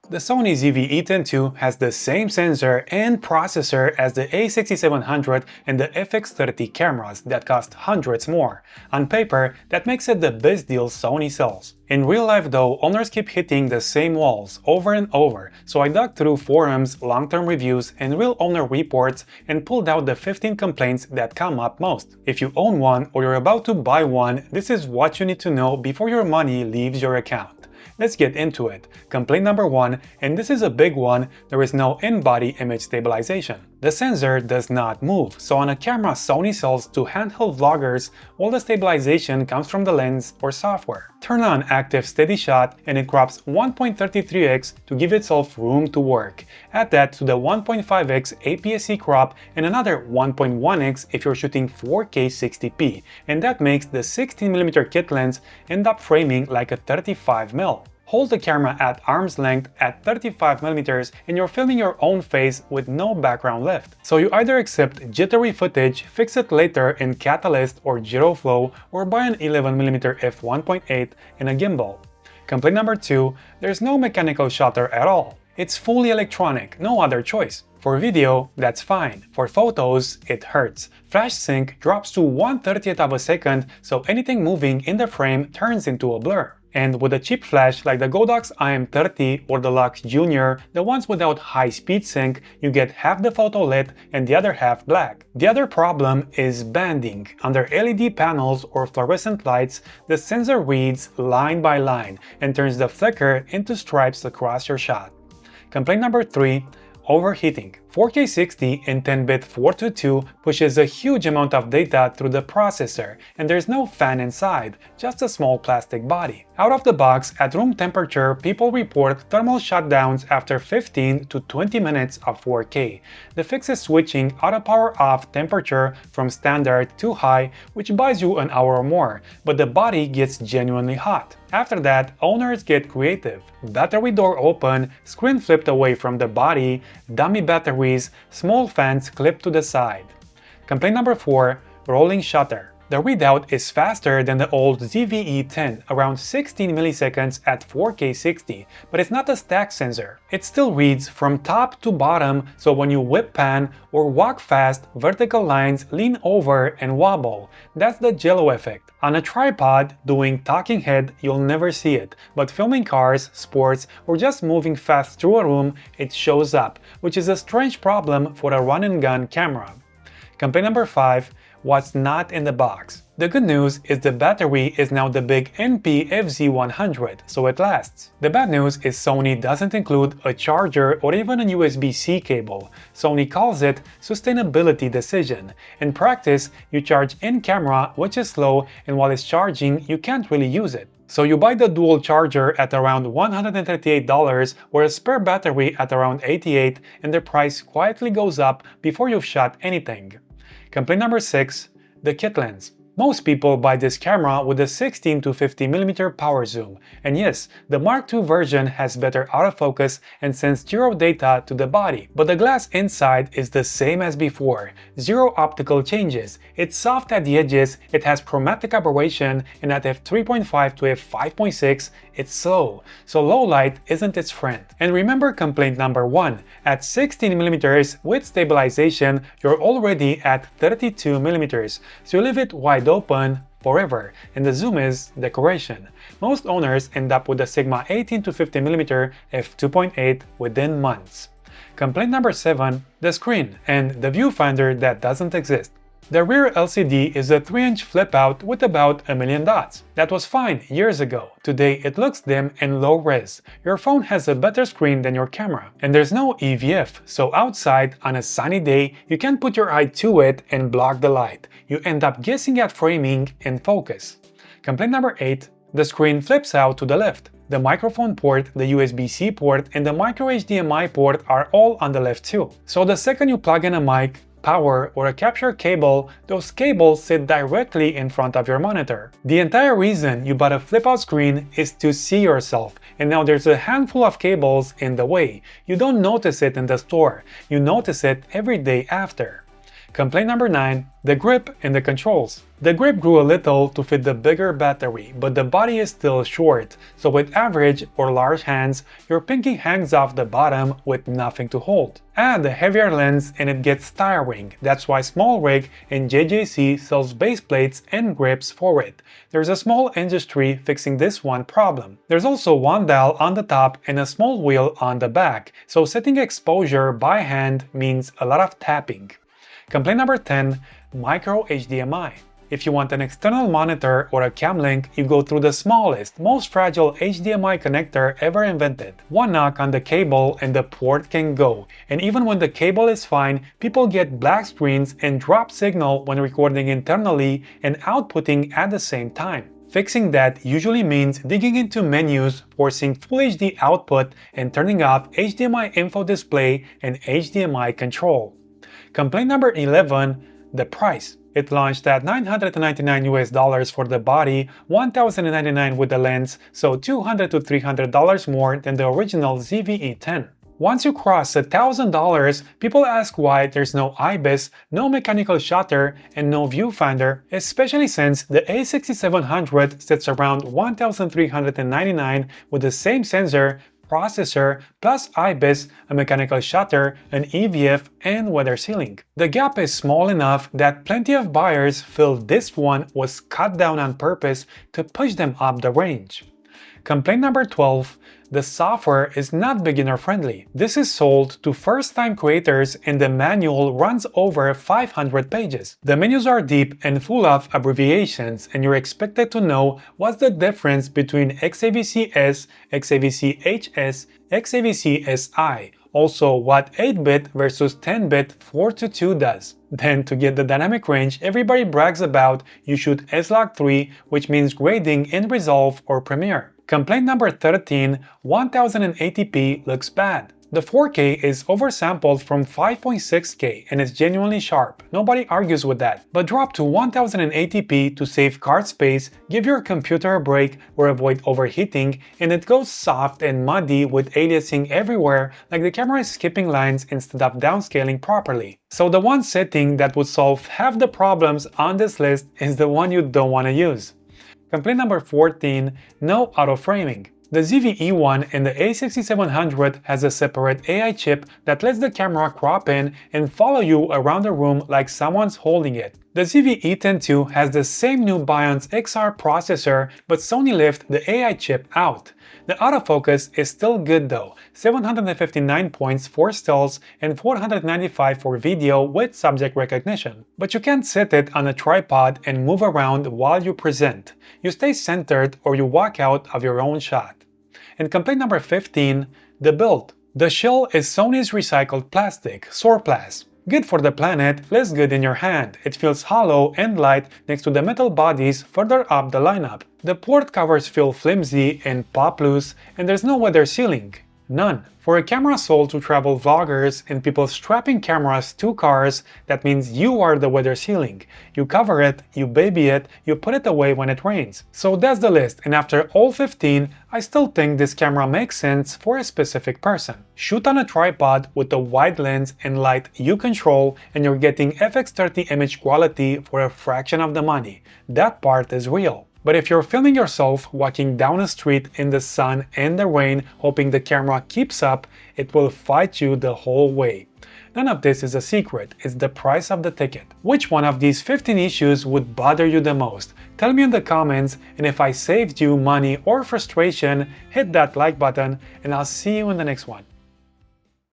The Sony ZV-E10 II has the same sensor and processor as the A6700 and the FX30 cameras that cost hundreds more. On paper, that makes it the best deal Sony sells. In real life though, owners keep hitting the same walls over and over, so I dug through forums, long-term reviews, and real owner reports and pulled out the 15 complaints that come up most. If you own one or you're about to buy one, this is what you need to know before your money leaves your account. Let's get into it. Complaint number 1, and this is a big one, there is no in-body image stabilization. The sensor does not move, so on a camera Sony sells to handheld vloggers, all the stabilization comes from the lens or software. Turn on active steady shot and it crops 1.33x to give itself room to work. Add that to the 1.5x APS-C crop and another 1.1x if you're shooting 4K 60p, and that makes the 16mm kit lens end up framing like a 35mm. Hold the camera at arm's length at 35mm and you're filming your own face with no background left. So you either accept jittery footage, fix it later in Catalyst or GiroFlow, or buy an 11mm f1.8 and a gimbal. Complaint number 2, there's no mechanical shutter at all. It's fully electronic, no other choice. For video, that's fine. For photos, it hurts. Flash sync drops to 1/30th of a second, so anything moving in the frame turns into a blur. And with a cheap flash like the Godox IM30 or the Lux Junior, the ones without high-speed sync, you get half the photo lit and the other half black. The other problem is banding. Under LED panels or fluorescent lights, the sensor reads line by line and turns the flicker into stripes across your shot. Complaint number 3, overheating. 4K 60 in 10-bit 422 pushes a huge amount of data through the processor, and there's no fan inside, just a small plastic body. Out of the box, at room temperature, people report thermal shutdowns after 15 to 20 minutes of 4K. The fix is switching auto power off temperature from standard to high, which buys you an hour or more, but the body gets genuinely hot. After that, owners get creative. Battery door open, screen flipped away from the body, dummy batteries, small fans clipped to the side. Complaint number 4, rolling shutter. The readout is faster than the old ZV-E10, around 16 milliseconds at 4K 60, but it's not a stack sensor. It still reads from top to bottom, so when you whip pan or walk fast, vertical lines lean over and wobble. That's the jello effect. On a tripod, doing talking head, you'll never see it, but filming cars, sports, or just moving fast through a room, it shows up, which is a strange problem for a run-and-gun camera. Complaint number 5, what's not in the box. The good news is the battery is now the big NP-FZ100, so it lasts. The bad news is Sony doesn't include a charger or even a USB-C cable. Sony calls it sustainability decision. In practice, you charge in camera, which is slow, and while it's charging, you can't really use it. So you buy the dual charger at around $138 or a spare battery at around $88, and the price quietly goes up before you've shot anything. Complaint number 6, the kit lens. Most people buy this camera with a 16 to 50mm power zoom, and yes, the Mark II version has better autofocus and sends zero data to the body, but the glass inside is the same as before, zero optical changes, it's soft at the edges, it has chromatic aberration, and at f3.5 to f5.6, it's slow, so low light isn't its friend. And remember complaint number 1, at 16mm with stabilization, you're already at 32mm, so you leave it wide open forever, and the zoom is decoration. Most owners end up with a Sigma 18 to 50mm f2.8 within months. Complaint number 7, the screen and the viewfinder that doesn't exist. The rear LCD is a 3-inch flip-out with about a million dots. That was fine years ago. Today it looks dim and low-res. Your phone has a better screen than your camera. And there's no EVF, so outside on a sunny day you can't put your eye to it and block the light. You end up guessing at framing and focus. Complaint number 8, the screen flips out to the left. The microphone port, the USB-C port, and the Micro-HDMI port are all on the left too. So the second you plug in a mic, power, or a capture cable, those cables sit directly in front of your monitor. The entire reason you bought a flip-out screen is to see yourself, and now there's a handful of cables in the way. You don't notice it in the store, you notice it every day after. Complaint number 9. The grip in the controls. The grip grew a little to fit the bigger battery, but the body is still short, so with average or large hands, your pinky hangs off the bottom with nothing to hold. Add a heavier lens and it gets tiring. That's why Small Rig and JJC sells base plates and grips for it. There's a small industry fixing this one problem. There's also one dial on the top and a small wheel on the back, so setting exposure by hand means a lot of tapping. Complaint number 10. Micro-HDMI. If you want an external monitor or a cam link, you go through the smallest, most fragile HDMI connector ever invented. One knock on the cable and the port can go. And even when the cable is fine, people get black screens and drop signal when recording internally and outputting at the same time. Fixing that usually means digging into menus, forcing Full HD output, and turning off HDMI info display and HDMI control. Complaint number 11. The price. It launched at $999 for the body, $1,099 with the lens, so $200 to $300 more than the original ZV-E10. Once you cross $1,000, people ask why there's no IBIS, no mechanical shutter, and no viewfinder, especially since the A6700 sits around $1,399 with the same sensor, processor, plus IBIS, a mechanical shutter, an EVF, and weather sealing. The gap is small enough that plenty of buyers feel this one was cut down on purpose to push them up the range. Complaint number 12. The software is not beginner-friendly. This is sold to first-time creators and the manual runs over 500 pages. The menus are deep and full of abbreviations, and you're expected to know what's the difference between XAVC-S, XAVC-HS, XAVC-SI, also what 8-bit versus 10-bit 422 does. Then to get the dynamic range everybody brags about, you shoot S-Log3, which means grading in Resolve or Premiere. Complaint number 13. 1080p looks bad. The 4K is oversampled from 5.6K and is genuinely sharp, nobody argues with that. But drop to 1080p to save card space, give your computer a break or avoid overheating, and it goes soft and muddy with aliasing everywhere like the camera is skipping lines instead of downscaling properly. So the one setting that would solve half the problems on this list is the one you don't want to use. Complaint number 14. No auto-framing. The ZV-E10 and the A6700 has a separate AI chip that lets the camera crop in and follow you around the room like someone's holding it. The ZV-E10 II has the same new Bion's XR processor, but Sony left the AI chip out. The autofocus is still good though, 759 points for stills and 495 for video with subject recognition. But you can't set it on a tripod and move around while you present. You stay centered or you walk out of your own shot. And complaint number 15, the build. The shell is Sony's recycled plastic, Sorplast. Good for the planet, less good in your hand. It feels hollow and light next to the metal bodies further up the lineup. The port covers feel flimsy and pop loose, and there's no weather sealing. None. For a camera sold to travel vloggers and people strapping cameras to cars, that means you are the weather sealing. You cover it, you baby it, you put it away when it rains. So that's the list, and after all 15, I still think this camera makes sense for a specific person. Shoot on a tripod with a wide lens and light you control, and you're getting FX30 image quality for a fraction of the money. That part is real. But if you're filming yourself walking down a street in the sun and the rain, hoping the camera keeps up, it will fight you the whole way. None of this is a secret, it's the price of the ticket. Which one of these 15 issues would bother you the most? Tell me in the comments, and if I saved you money or frustration, hit that like button, and I'll see you in the next one.